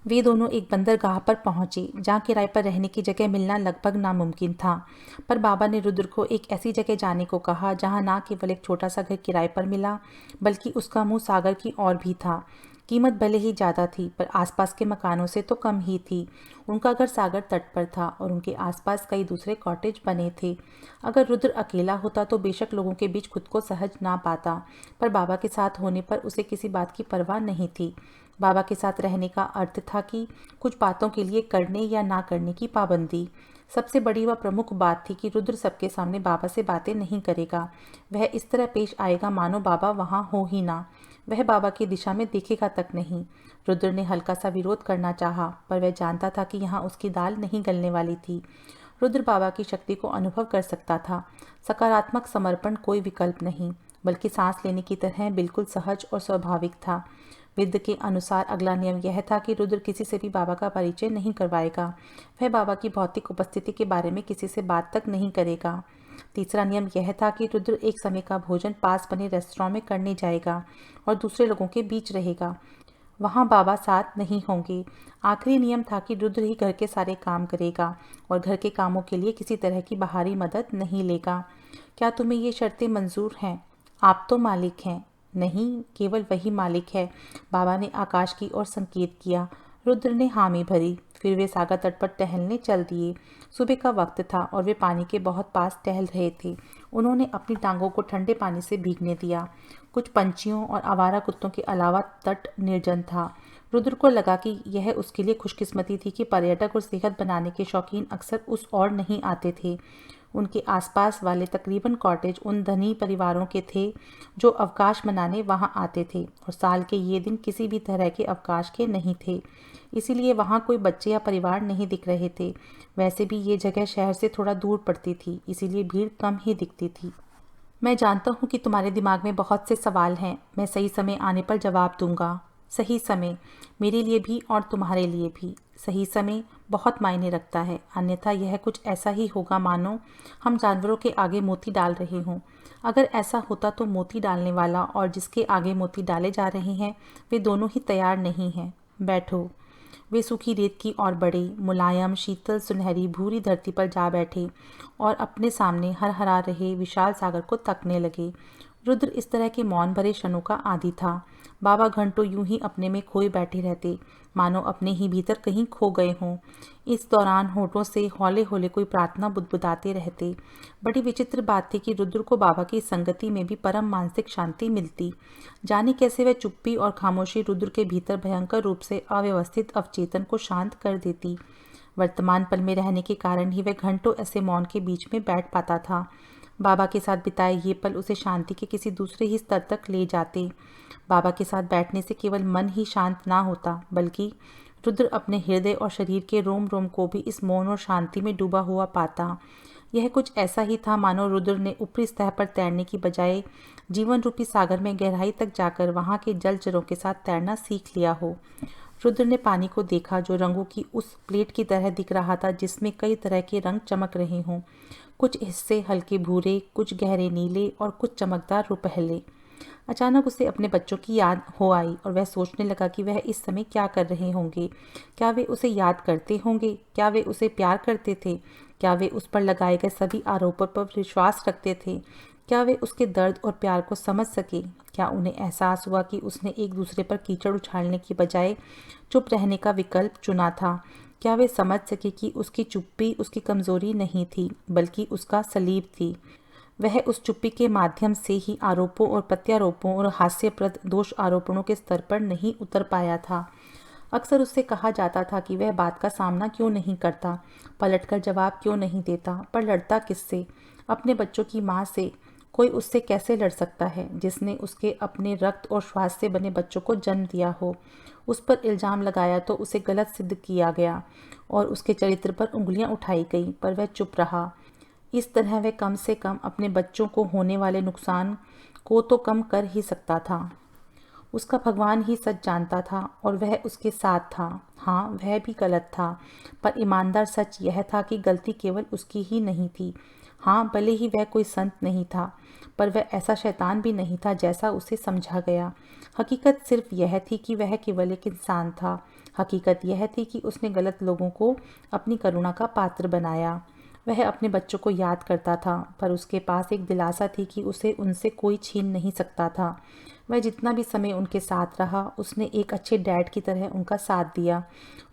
वे दोनों एक बंदरगाह पर पहुंचे जहां किराए पर रहने की जगह मिलना लगभग नामुमकिन था। पर बाबा ने रुद्र को एक ऐसी जगह जाने को कहा जहां ना केवल एक छोटा सा घर किराए पर मिला, बल्कि उसका मुंह सागर की ओर भी था। कीमत भले ही ज़्यादा थी, पर आसपास के मकानों से तो कम ही थी। उनका घर सागर तट पर था और उनके आसपास कई दूसरे कॉटेज बने थे। अगर रुद्र अकेला होता तो बेशक लोगों के बीच खुद को सहज ना पाता, पर बाबा के साथ होने पर उसे किसी बात की परवाह नहीं थी। बाबा के साथ रहने का अर्थ था कि कुछ बातों के लिए करने या ना करने की पाबंदी। सबसे बड़ी व प्रमुख बात थी कि रुद्र सबके सामने बाबा से बातें नहीं करेगा। वह इस तरह पेश आएगा मानो बाबा वहाँ हो ही ना। वह बाबा की दिशा में देखेगा तक नहीं। रुद्र ने हल्का सा विरोध करना चाहा, पर वह जानता था कि यहाँ उसकी दाल नहीं गलने वाली थी। रुद्र बाबा की शक्ति को अनुभव कर सकता था। सकारात्मक समर्पण कोई विकल्प नहीं, बल्कि सांस लेने की तरह बिल्कुल सहज और स्वाभाविक था। विद के अनुसार अगला नियम यह था कि रुद्र किसी से भी बाबा का परिचय नहीं करवाएगा। वह बाबा की भौतिक उपस्थिति के बारे में किसी से बात तक नहीं करेगा। तीसरा नियम यह था कि रुद्र एक समय का भोजन पास बने रेस्टोरेंट में करने जाएगा और दूसरे लोगों के बीच रहेगा। वहाँ बाबा साथ नहीं होंगे। आखिरी नियम था कि रुद्र ही घर के सारे काम करेगा और घर के कामों के लिए किसी तरह की बाहरी मदद नहीं लेगा। क्या तुम्हें ये शर्तें मंजूर हैं? आप तो मालिक हैं। नहीं, केवल वही मालिक है। बाबा ने आकाश की ओर संकेत किया। रुद्र ने हामी भरी। फिर वे सागर तट पर टहलने चल दिए। सुबह का वक्त था और वे पानी के बहुत पास टहल रहे थे। उन्होंने अपनी टांगों को ठंडे पानी से भीगने दिया। कुछ पंछियों और आवारा कुत्तों के अलावा तट निर्जन था। रुद्र को लगा कि यह उसके लिए खुशकिस्मती थी कि पर्यटक और सेहत बनाने के शौकीन अक्सर उस ओर नहीं आते थे। उनके आसपास वाले तकरीबन कॉटेज उन धनी परिवारों के थे जो अवकाश मनाने वहां आते थे, और साल के ये दिन किसी भी तरह के अवकाश के नहीं थे। इसीलिए वहां कोई बच्चे या परिवार नहीं दिख रहे थे। वैसे भी ये जगह शहर से थोड़ा दूर पड़ती थी, इसीलिए भीड़ कम ही दिखती थी। मैं जानता हूँ कि तुम्हारे दिमाग में बहुत से सवाल हैं। मैं सही समय आने पर जवाब दूंगा। सही समय मेरे लिए भी और तुम्हारे लिए भी। सही समय बहुत मायने रखता है, अन्यथा यह कुछ ऐसा ही होगा मानो हम जानवरों के आगे मोती डाल रहे हों। अगर ऐसा होता तो मोती डालने वाला और जिसके आगे मोती डाले जा रहे हैं, वे दोनों ही तैयार नहीं हैं। बैठो। वे सूखी रेत की ओर बढ़े, मुलायम शीतल सुनहरी भूरी धरती पर जा बैठे और अपने सामने हरहरा रहे विशाल सागर को तकने लगे। रुद्र इस तरह के मौन भरे क्षणों का आदी था। बाबा घंटों यूं ही अपने में खोए बैठे रहते, मानो अपने ही भीतर कहीं खो गए हों। इस दौरान होठों से हौले हौले कोई प्रार्थना बुदबुदाते रहते। बड़ी विचित्र बात थी कि रुद्र को बाबा की संगति में भी परम मानसिक शांति मिलती। जाने कैसे वह चुप्पी और खामोशी रुद्र के भीतर भयंकर रूप से अव्यवस्थित अवचेतन को शांत कर देती। वर्तमान पल में रहने के कारण ही वह घंटों ऐसे मौन के बीच में बैठ पाता था। बाबा के साथ बिताए ये पल उसे शांति के किसी दूसरे ही स्तर तक ले जाते। बाबा के साथ बैठने से केवल मन ही शांत ना होता, बल्कि रुद्र अपने हृदय और शरीर के रोम रोम को भी इस मौन और शांति में डूबा हुआ पाता। यह कुछ ऐसा ही था मानो रुद्र ने ऊपरी सतह पर तैरने की बजाय जीवन रूपी सागर में गहराई तक जाकर वहां के जलचरों के साथ तैरना सीख लिया हो। रुद्र ने पानी को देखा जो रंगों की उस प्लेट की तरह दिख रहा था जिसमें कई तरह के रंग चमक रहे हों। कुछ हिस्से हल्के भूरे, कुछ गहरे नीले और कुछ चमकदार रुपहले। अचानक उसे अपने बच्चों की याद हो आई और वह सोचने लगा कि वह इस समय क्या कर रहे होंगे। क्या वे उसे याद करते होंगे? क्या वे उसे प्यार करते थे? क्या वे उस पर लगाए गए सभी आरोपों पर विश्वास रखते थे? क्या वे उसके दर्द और प्यार को समझ सके? क्या उन्हें एहसास हुआ कि उसने एक दूसरे पर कीचड़ उछालने की बजाय चुप रहने का विकल्प चुना था? क्या वे समझ सके कि उसकी चुप्पी उसकी कमजोरी नहीं थी, बल्कि उसका सलीब थी? वह उस चुप्पी के माध्यम से ही आरोपों और प्रत्यारोपों और हास्यप्रद दोष आरोपणों के स्तर पर नहीं उतर पाया था। अक्सर उससे कहा जाता था कि वह बात का सामना क्यों नहीं करता, पलटकर जवाब क्यों नहीं देता, पर लड़ता किससे? अपने बच्चों की माँ से। कोई उससे कैसे लड़ सकता है जिसने उसके अपने रक्त और श्वास से बने बच्चों को जन्म दिया हो? उस पर इल्ज़ाम लगाया तो उसे गलत सिद्ध किया गया और उसके चरित्र पर उंगलियां उठाई गई, पर वह चुप रहा। इस तरह वह कम से कम अपने बच्चों को होने वाले नुकसान को तो कम कर ही सकता था। उसका भगवान ही सच जानता था और वह उसके साथ था। हाँ, वह भी गलत था, पर ईमानदार सच यह था कि गलती केवल उसकी ही नहीं थी। हाँ, भले ही वह कोई संत नहीं था, पर वह ऐसा शैतान भी नहीं था जैसा उसे समझा गया। हकीकत सिर्फ यह थी कि वह केवल एक इंसान था। हकीकत यह थी कि उसने गलत लोगों को अपनी करुणा का पात्र बनाया। वह अपने बच्चों को याद करता था, पर उसके पास एक दिलासा थी कि उसे उनसे कोई छीन नहीं सकता था। वह जितना भी समय उनके साथ रहा, उसने एक अच्छे डैड की तरह उनका साथ दिया।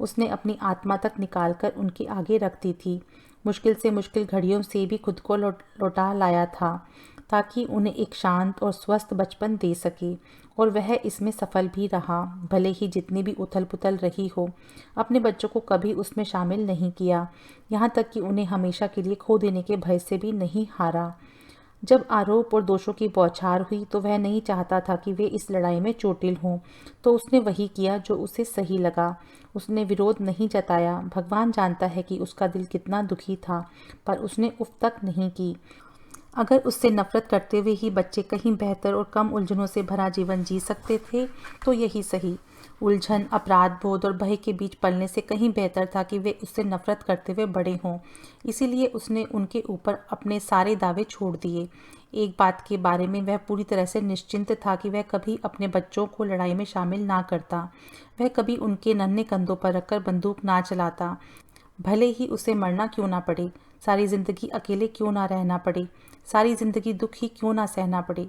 उसने अपनी आत्मा तक निकाल कर उनके आगे रख दी थी। मुश्किल से मुश्किल घड़ियों से भी खुद को लौटा लाया था, ताकि उन्हें एक शांत और स्वस्थ बचपन दे सके, और वह इसमें सफल भी रहा। भले ही जितनी भी उथल पुथल रही हो, अपने बच्चों को कभी उसमें शामिल नहीं किया, यहाँ तक कि उन्हें हमेशा के लिए खो देने के भय से भी नहीं हारा। जब आरोप और दोषों की बौछार हुई तो वह नहीं चाहता था कि वे इस लड़ाई में चोटिल हों, तो उसने वही किया जो उसे सही लगा। उसने विरोध नहीं जताया। भगवान जानता है कि उसका दिल कितना दुखी था, पर उसने उफ तक नहीं की। अगर उससे नफरत करते हुए ही बच्चे कहीं बेहतर और कम उलझनों से भरा जीवन जी सकते थे, तो यही सही। उलझन, अपराध बोध और भय के बीच पलने से कहीं बेहतर था कि वे उससे नफरत करते हुए बड़े हों। इसीलिए उसने उनके ऊपर अपने सारे दावे छोड़ दिए। एक बात के बारे में वह पूरी तरह से निश्चिंत था कि वह कभी अपने बच्चों को लड़ाई में शामिल ना करता। वह कभी उनके नन्हे कंधों पर रखकर बंदूक ना चलाता। भले ही उसे मरना क्यों ना पड़े, सारी जिंदगी अकेले क्यों ना रहना पड़े, सारी जिंदगी दुख ही क्यों ना सहना पड़े,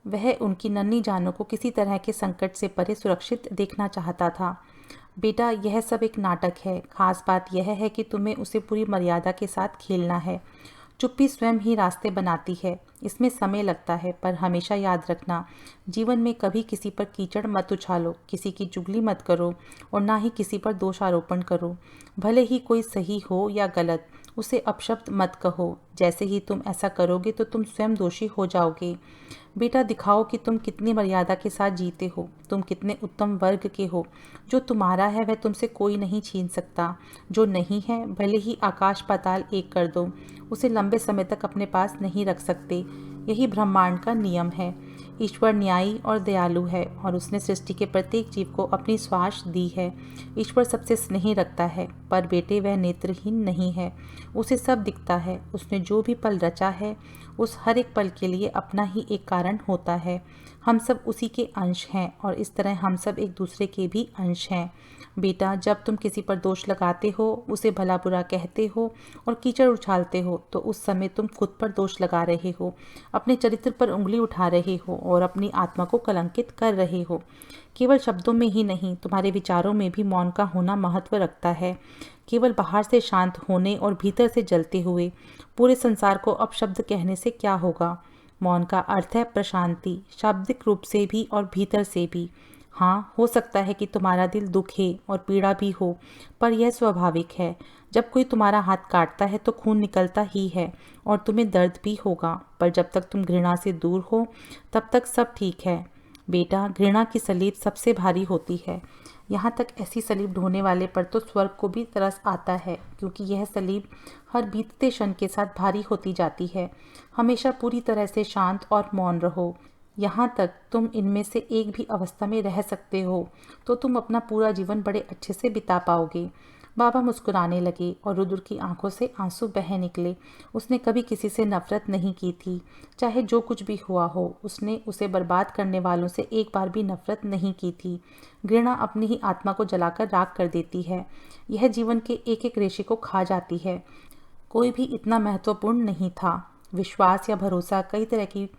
वह उनकी नन्ही जानों को किसी तरह के संकट से परे सुरक्षित देखना चाहता था। बेटा, यह सब एक नाटक है। खास बात यह है कि तुम्हें उसे पूरी मर्यादा के साथ खेलना है। चुप्पी स्वयं ही रास्ते बनाती है। इसमें समय लगता है, पर हमेशा याद रखना, जीवन में कभी किसी पर कीचड़ मत उछालो, किसी की चुगली मत करो, और ना ही किसी पर दोषारोपण करो। भले ही कोई सही हो या गलत, उसे अपशब्द मत कहो। जैसे ही तुम ऐसा करोगे तो तुम स्वयं दोषी हो जाओगे। बेटा, दिखाओ कि तुम कितनी मर्यादा के साथ जीते हो, तुम कितने उत्तम वर्ग के हो। जो तुम्हारा है वह तुमसे कोई नहीं छीन सकता। जो नहीं है, भले ही आकाश पाताल एक कर दो, उसे लंबे समय तक अपने पास नहीं रख सकते। यही ब्रह्मांड का नियम है। ईश्वर न्यायी और दयालु है, और उसने सृष्टि के प्रत्येक जीव को अपनी श्वास दी है। ईश्वर सबसे स्नेह रखता है, पर बेटे वह नेत्रहीन नहीं है। उसे सब दिखता है। उसने जो भी पल रचा है, उस हर एक पल के लिए अपना ही एक कारण होता है। हम सब उसी के अंश हैं, और इस तरह हम सब एक दूसरे के भी अंश हैं। बेटा, जब तुम किसी पर दोष लगाते हो, उसे भला बुरा कहते हो और कीचड़ उछालते हो, तो उस समय तुम खुद पर दोष लगा रहे हो, अपने चरित्र पर उंगली उठा रहे हो और अपनी आत्मा को कलंकित कर रहे हो। केवल शब्दों में ही नहीं, तुम्हारे विचारों में भी मौन का होना महत्व रखता है। केवल बाहर से शांत होने और भीतर से जलते हुए पूरे संसार को अपशब्द कहने से क्या होगा। मौन का अर्थ है प्रशांति, शाब्दिक रूप से भी और भीतर से भी। हाँ, हो सकता है कि तुम्हारा दिल दुखे और पीड़ा भी हो, पर यह स्वाभाविक है। जब कोई तुम्हारा हाथ काटता है तो खून निकलता ही है, और तुम्हें दर्द भी होगा, पर जब तक तुम घृणा से दूर हो, तब तक सब ठीक है। बेटा, घृणा की सलीब सबसे भारी होती है। यहाँ तक ऐसी सलीब ढोने वाले पर तो स्वर्ग को भी तरस आता है, क्योंकि यह सलीब हर बीतते क्षण के साथ भारी होती जाती है। हमेशा पूरी तरह से शांत और मौन रहो। यहाँ तक तुम इनमें से एक भी अवस्था में रह सकते हो, तो तुम अपना पूरा जीवन बड़े अच्छे से बिता पाओगे। बाबा मुस्कुराने लगे और रुद्र की आंखों से आंसू बह निकले। उसने कभी किसी से नफरत नहीं की थी। चाहे जो कुछ भी हुआ हो, उसने उसे बर्बाद करने वालों से एक बार भी नफरत नहीं की थी। घृणा अपनी ही आत्मा को जलाकर राख कर देती है। यह जीवन के एक एक रेशे को खा जाती है। कोई भी इतना महत्वपूर्ण नहीं था। विश्वास या भरोसा कई तरह की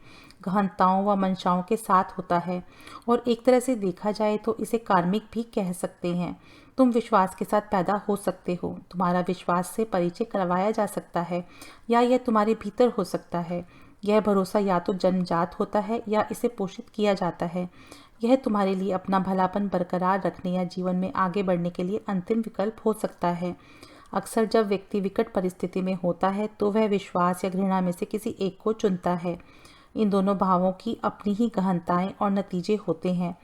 गहनताओं व मंशाओं के साथ होता है, और एक तरह से देखा जाए तो इसे कार्मिक भी कह सकते हैं। तुम विश्वास के साथ पैदा हो सकते हो, तुम्हारा विश्वास से परिचय करवाया जा सकता है, या यह तुम्हारे भीतर हो सकता है। यह भरोसा या तो जन्मजात होता है या इसे पोषित किया जाता है। यह तुम्हारे लिए अपना भलापन बरकरार रखने या जीवन में आगे बढ़ने के लिए अंतिम विकल्प हो सकता है। अक्सर जब व्यक्ति विकट परिस्थिति में होता है तो वह विश्वास या घृणा में से किसी एक को चुनता है। इन दोनों भावों की अपनी ही गहनताएं और नतीजे होते हैं।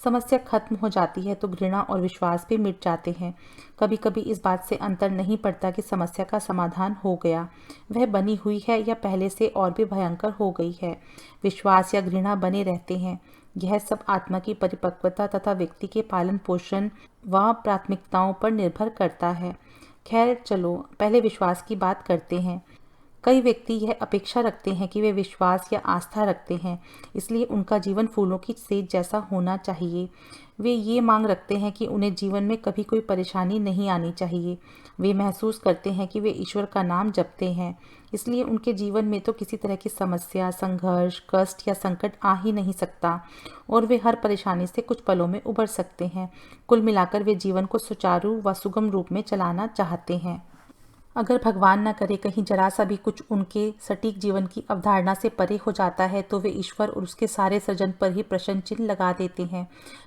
समस्या खत्म हो जाती है तो घृणा और विश्वास भी मिट जाते हैं। कभी कभी इस बात से अंतर नहीं पड़ता कि समस्या का समाधान हो गया, वह बनी हुई है या पहले से और भी भयंकर हो गई है। विश्वास या घृणा बने रहते हैं। यह सब आत्मा की परिपक्वता तथा व्यक्ति के पालन पोषण व प्राथमिकताओं पर निर्भर करता है। खैर चलो, पहले विश्वास की बात करते हैं। कई व्यक्ति यह अपेक्षा रखते हैं कि वे विश्वास या आस्था रखते हैं, इसलिए उनका जीवन फूलों की सेज जैसा होना चाहिए। वे ये मांग रखते हैं कि उन्हें जीवन में कभी कोई परेशानी नहीं आनी चाहिए। वे महसूस करते हैं कि वे ईश्वर का नाम जपते हैं, इसलिए उनके जीवन में तो किसी तरह की समस्या, संघर्ष, कष्ट या संकट आ ही नहीं सकता और वे हर परेशानी से कुछ पलों में उबर सकते हैं। कुल मिलाकर वे जीवन को सुचारू व सुगम रूप में चलाना चाहते हैं। अगर भगवान न करे कहीं जरा सा भी कुछ उनके सटीक जीवन की अवधारणा से परे हो जाता है तो वे ईश्वर और उसके सारे सृजन पर ही प्रश्न चिन्ह लगा देते हैं।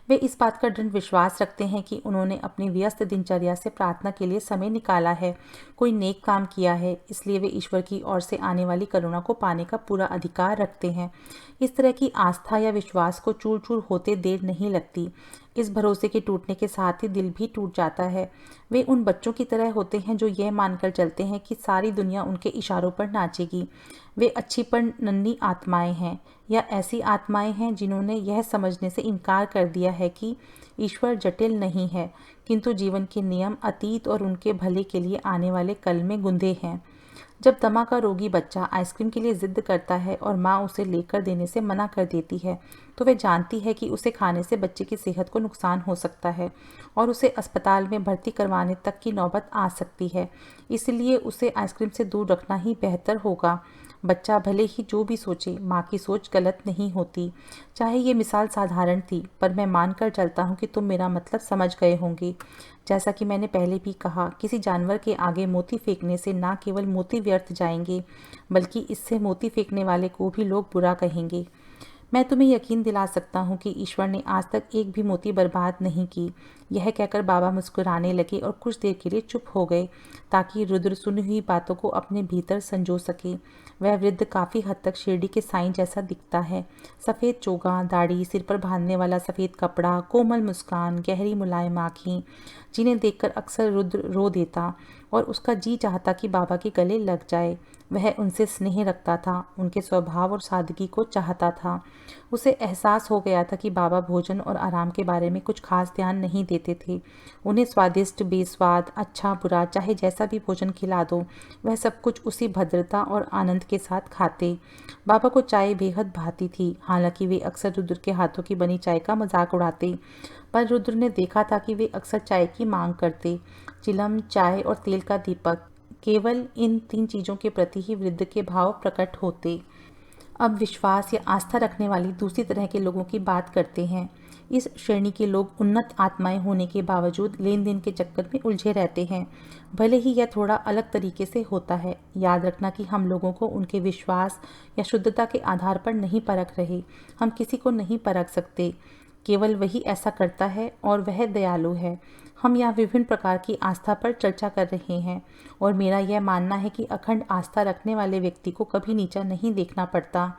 वे इस बात का दृढ़ विश्वास रखते हैं कि उन्होंने अपनी व्यस्त दिनचर्या से प्रार्थना के लिए समय निकाला है, कोई नेक काम किया है, इसलिए वे ईश्वर की ओर से आने वाली करुणा को पाने का पूरा अधिकार रखते हैं। इस तरह की आस्था या विश्वास को चूर चूर होते देर नहीं लगती। इस भरोसे के टूटने के साथ ही दिल भी टूट जाता है। वे उन बच्चों की तरह होते हैं जो यह मानकर चलते हैं कि सारी दुनिया उनके इशारों पर नाचेगी। वे अच्छी पर नन्ही आत्माएं हैं, या ऐसी आत्माएं हैं जिन्होंने यह समझने से इनकार कर दिया है कि ईश्वर जटिल नहीं है, किंतु जीवन के नियम अतीत और उनके भले के लिए आने वाले कल में गुंथे हैं। जब दमा का रोगी बच्चा आइसक्रीम के लिए जिद करता है और माँ उसे लेकर देने से मना कर देती है, तो वह जानती है कि उसे खाने से बच्चे की सेहत को नुकसान हो सकता है और उसे अस्पताल में भर्ती करवाने तक की नौबत आ सकती है। इसलिए उसे आइसक्रीम से दूर रखना ही बेहतर होगा। बच्चा भले ही जो भी सोचे, माँ की सोच गलत नहीं होती। चाहे ये मिसाल साधारण थी, पर मैं मानकर चलता हूँ कि तुम मेरा मतलब समझ गए होंगे। जैसा कि मैंने पहले भी कहा, किसी जानवर के आगे मोती फेंकने से ना केवल मोती व्यर्थ जाएंगे, बल्कि इससे मोती फेंकने वाले को भी लोग बुरा कहेंगे। मैं तुम्हें यकीन दिला सकता हूँ कि ईश्वर ने आज तक एक भी मोती बर्बाद नहीं की। यह कहकर बाबा मुस्कुराने लगे और कुछ देर के लिए चुप हो गए, ताकि रुद्र सुनी हुई बातों को अपने भीतर संजो सके। वह वृद्ध काफ़ी हद तक शिरडी के साईं जैसा दिखता है। सफ़ेद चोगा, दाढ़ी, सिर पर बांधने वाला सफ़ेद कपड़ा, कोमल मुस्कान, गहरी मुलायम आँखें, जिन्हें देखकर अक्सर रुद्र रो देता और उसका जी चाहता कि बाबा के गले लग जाए। वह उनसे स्नेह रखता था, उनके स्वभाव और सादगी को चाहता था। उसे एहसास हो गया था कि बाबा भोजन और आराम के बारे में कुछ खास ध्यान नहीं देते थे। उन्हें स्वादिष्ट, बेस्वाद, अच्छा बुरा, चाहे जैसा भी भोजन खिला दो, वह सब कुछ उसी भद्रता और आनंद के साथ खाते। बाबा को चाय बेहद भाती थी, हालांकि वे अक्सर रुद्र के हाथों की बनी चाय का मजाक उड़ाते, पर रुद्र ने देखा था कि वे अक्सर चाय की मांग करते। चिलम, चाय और तेल का दीपक, केवल इन 3 चीज़ों के प्रति ही वृद्ध के भाव प्रकट होते। अब विश्वास या आस्था रखने वाली दूसरी तरह के लोगों की बात करते हैं। इस श्रेणी के लोग उन्नत आत्माएं होने के बावजूद लेन देन के चक्कर में उलझे रहते हैं, भले ही यह थोड़ा अलग तरीके से होता है। याद रखना कि हम लोगों को उनके विश्वास या शुद्धता के आधार पर नहीं परख रहे। हम किसी को नहीं परख सकते, केवल वही ऐसा करता है और वह दयालु है। हम यहाँ विभिन्न प्रकार की आस्था पर चर्चा कर रहे हैं और मेरा यह मानना है कि अखंड आस्था रखने वाले व्यक्ति को कभी नीचा नहीं देखना पड़ता।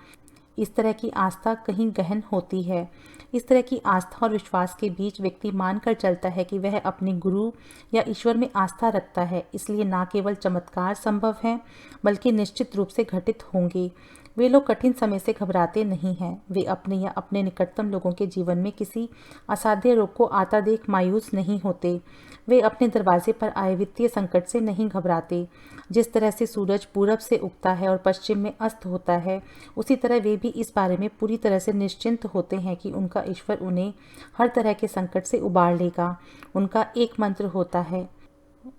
इस तरह की आस्था कहीं गहन होती है। इस तरह की आस्था और विश्वास के बीच व्यक्ति मानकर चलता है कि वह अपने गुरु या ईश्वर में आस्था रखता है, इसलिए ना केवल चमत्कार संभव हैं, बल्कि निश्चित रूप से घटित होंगे। वे लोग कठिन समय से घबराते नहीं हैं। वे अपने या अपने निकटतम लोगों के जीवन में किसी असाध्य रोग को आता देख मायूस नहीं होते। वे अपने दरवाजे पर आए वित्तीय संकट से नहीं घबराते। जिस तरह से सूरज पूरब से उगता है और पश्चिम में अस्त होता है, उसी तरह वे भी इस बारे में पूरी तरह से निश्चिंत होते हैं कि उनका ईश्वर उन्हें हर तरह के संकट से उबार लेगा। उनका एक मंत्र होता है,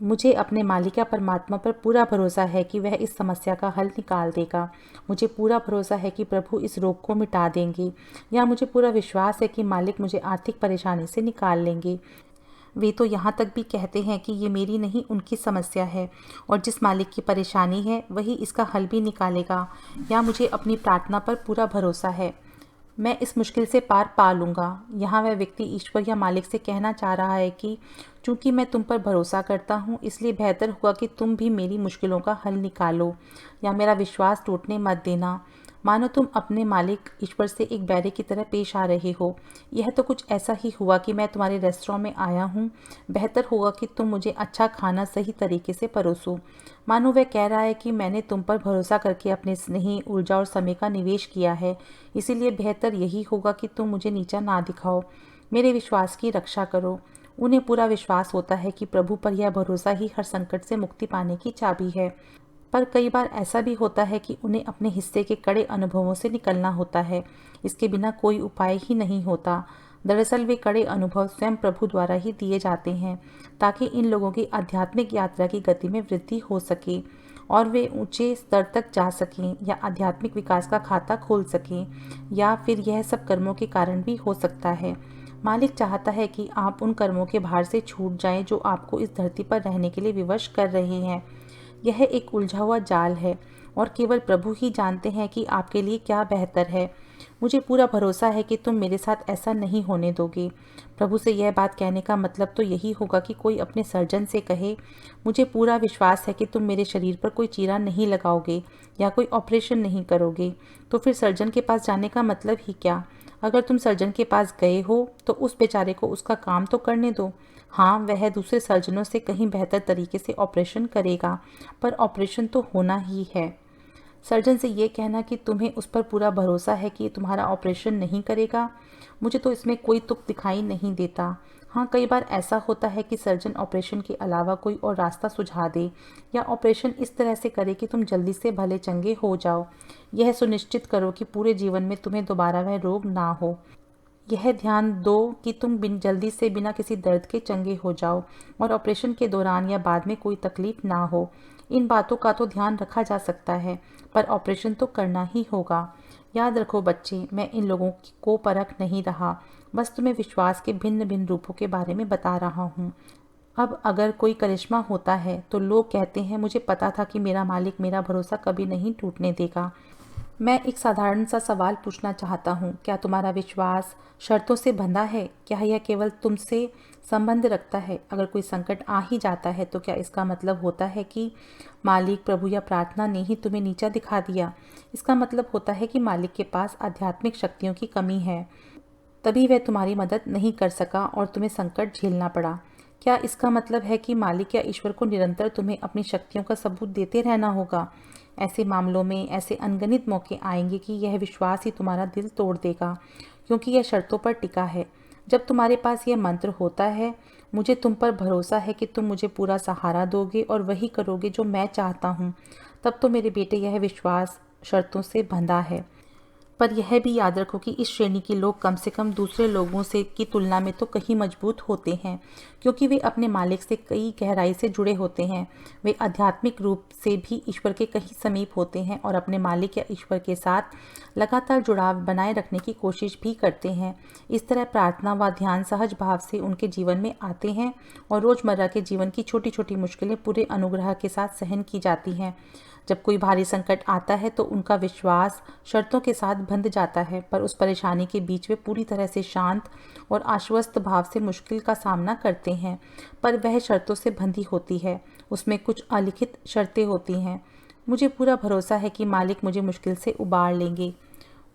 मुझे अपने मालिका परमात्मा पर पूरा भरोसा है कि वह इस समस्या का हल निकाल देगा। मुझे पूरा भरोसा है कि प्रभु इस रोग को मिटा देंगे, या मुझे पूरा विश्वास है कि मालिक मुझे आर्थिक परेशानी से निकाल लेंगे। वे तो यहाँ तक भी कहते हैं कि ये मेरी नहीं उनकी समस्या है और जिस मालिक की परेशानी है वही इसका हल भी निकालेगा, या मुझे अपनी प्रार्थना पर पूरा भरोसा है, मैं इस मुश्किल से पार पा लूँगा। यहाँ वह व्यक्ति ईश्वर या मालिक से कहना चाह रहा है कि चूँकि मैं तुम पर भरोसा करता हूँ, इसलिए बेहतर होगा कि तुम भी मेरी मुश्किलों का हल निकालो, या मेरा विश्वास टूटने मत देना। मानो तुम अपने मालिक ईश्वर से एक बैरे की तरह पेश आ रहे हो। यह तो कुछ ऐसा ही हुआ कि मैं तुम्हारे रेस्टोरेंट में आया हूँ, बेहतर होगा कि तुम मुझे अच्छा खाना सही तरीके से परोसो। मानो वह कह रहा है कि मैंने तुम पर भरोसा करके अपने स्नेह, ऊर्जा और समय का निवेश किया है, इसीलिए बेहतर यही होगा कि तुम मुझे नीचा ना दिखाओ, मेरे विश्वास की रक्षा करो। उन्हें पूरा विश्वास होता है कि प्रभु पर यह भरोसा ही हर संकट से मुक्ति पाने की चाबी है। पर कई बार ऐसा भी होता है कि उन्हें अपने हिस्से के कड़े अनुभवों से निकलना होता है। इसके बिना कोई उपाय ही नहीं होता। दरअसल वे कड़े अनुभव स्वयं प्रभु द्वारा ही दिए जाते हैं, ताकि इन लोगों की आध्यात्मिक यात्रा की गति में वृद्धि हो सके और वे ऊंचे स्तर तक जा सकें या आध्यात्मिक विकास का खाता खोल सकें, या फिर यह सब कर्मों के कारण भी हो सकता है। मालिक चाहता है कि आप उन कर्मों के भार से छूट जाएं जो आपको इस धरती पर रहने के लिए विवश कर रहे हैं। यह एक उलझा हुआ जाल है और केवल प्रभु ही जानते हैं कि आपके लिए क्या बेहतर है। मुझे पूरा भरोसा है कि तुम मेरे साथ ऐसा नहीं होने दोगे। प्रभु से यह बात कहने का मतलब तो यही होगा कि कोई अपने सर्जन से कहे, मुझे पूरा विश्वास है कि तुम मेरे शरीर पर कोई चीरा नहीं लगाओगे या कोई ऑपरेशन नहीं करोगे। तो फिर सर्जन के पास जाने का मतलब ही क्या? अगर तुम सर्जन के पास गए हो तो उस बेचारे को उसका काम तो करने दो। हाँ, वह दूसरे सर्जनों से कहीं बेहतर तरीके से ऑपरेशन करेगा, पर ऑपरेशन तो होना ही है। सर्जन से ये कहना कि तुम्हें उस पर पूरा भरोसा है कि तुम्हारा ऑपरेशन नहीं करेगा, मुझे तो इसमें कोई तुक दिखाई नहीं देता। हाँ, कई बार ऐसा होता है कि सर्जन ऑपरेशन के अलावा कोई और रास्ता सुझा दे या ऑपरेशन इस तरह से करे कि तुम जल्दी से भले चंगे हो जाओ। यह सुनिश्चित करो कि पूरे जीवन में तुम्हें दोबारा वह रोग ना हो। यह ध्यान दो कि तुम जल्दी से बिना किसी दर्द के चंगे हो जाओ और ऑपरेशन के दौरान या बाद में कोई तकलीफ ना हो। इन बातों का तो ध्यान रखा जा सकता है, पर ऑपरेशन तो करना ही होगा। याद रखो बच्चे, मैं इन लोगों को परख नहीं रहा, बस तुम्हें विश्वास के भिन्न भिन्न रूपों के बारे में बता रहा हूँ। अब अगर कोई करिश्मा होता है तो लोग कहते हैं, मुझे पता था कि मेरा मालिक मेरा भरोसा कभी नहीं टूटने देगा। मैं एक साधारण सा सवाल पूछना चाहता हूँ, क्या तुम्हारा विश्वास शर्तों से बंधा है? क्या यह केवल तुमसे संबंध रखता है? अगर कोई संकट आ ही जाता है तो क्या इसका मतलब होता है कि मालिक, प्रभु या प्रार्थना ने ही तुम्हें नीचा दिखा दिया? इसका मतलब होता है कि मालिक के पास आध्यात्मिक शक्तियों की कमी है, तभी वह तुम्हारी मदद नहीं कर सका और तुम्हें संकट झेलना पड़ा। क्या इसका मतलब है कि मालिक या ईश्वर को निरंतर तुम्हें अपनी शक्तियों का सबूत देते रहना होगा? ऐसे मामलों में ऐसे अनगिनत मौके आएंगे कि यह विश्वास ही तुम्हारा दिल तोड़ देगा, क्योंकि यह शर्तों पर टिका है। जब तुम्हारे पास यह मंत्र होता है, मुझे तुम पर भरोसा है कि तुम मुझे पूरा सहारा दोगे और वही करोगे जो मैं चाहता हूँ, तब तो मेरे बेटे यह विश्वास शर्तों से बंधा है। पर यह भी याद रखो कि इस श्रेणी के लोग कम से कम दूसरे लोगों से की तुलना में तो कहीं मजबूत होते हैं, क्योंकि वे अपने मालिक से कई गहराई से जुड़े होते हैं। वे आध्यात्मिक रूप से भी ईश्वर के कहीं समीप होते हैं और अपने मालिक या ईश्वर के साथ लगातार जुड़ाव बनाए रखने की कोशिश भी करते हैं। इस तरह प्रार्थना व ध्यान सहज भाव से उनके जीवन में आते हैं और रोज़मर्रा के जीवन की छोटी छोटी मुश्किलें पूरे अनुग्रह के साथ सहन की जाती हैं। जब कोई भारी संकट आता है तो उनका विश्वास शर्तों के साथ बंध जाता है, पर उस परेशानी के बीच वे पूरी तरह से शांत और आश्वस्त भाव से मुश्किल का सामना करते हैं। पर वह शर्तों से बंधी होती है, उसमें कुछ अलिखित शर्तें होती हैं। मुझे पूरा भरोसा है कि मालिक मुझे मुश्किल से उबार लेंगे।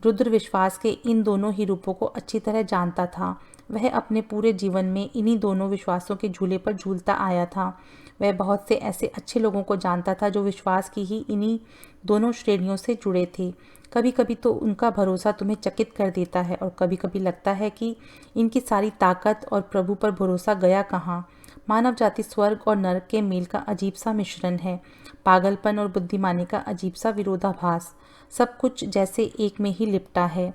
रुद्र विश्वास के इन दोनों ही रूपों को अच्छी तरह जानता था। वह अपने पूरे जीवन में इन्हीं दोनों विश्वासों के झूले पर झूलता आया था। वह बहुत से ऐसे अच्छे लोगों को जानता था जो विश्वास की ही इन्हीं दोनों श्रेणियों से जुड़े थे। कभी कभी तो उनका भरोसा तुम्हें चकित कर देता है और कभी कभी लगता है कि इनकी सारी ताकत और प्रभु पर भरोसा गया कहाँ। मानव जाति स्वर्ग और नरक के मेल का अजीब सा मिश्रण है, पागलपन और बुद्धिमानी का अजीब सा विरोधाभास। सब कुछ जैसे एक में ही लिपटा है।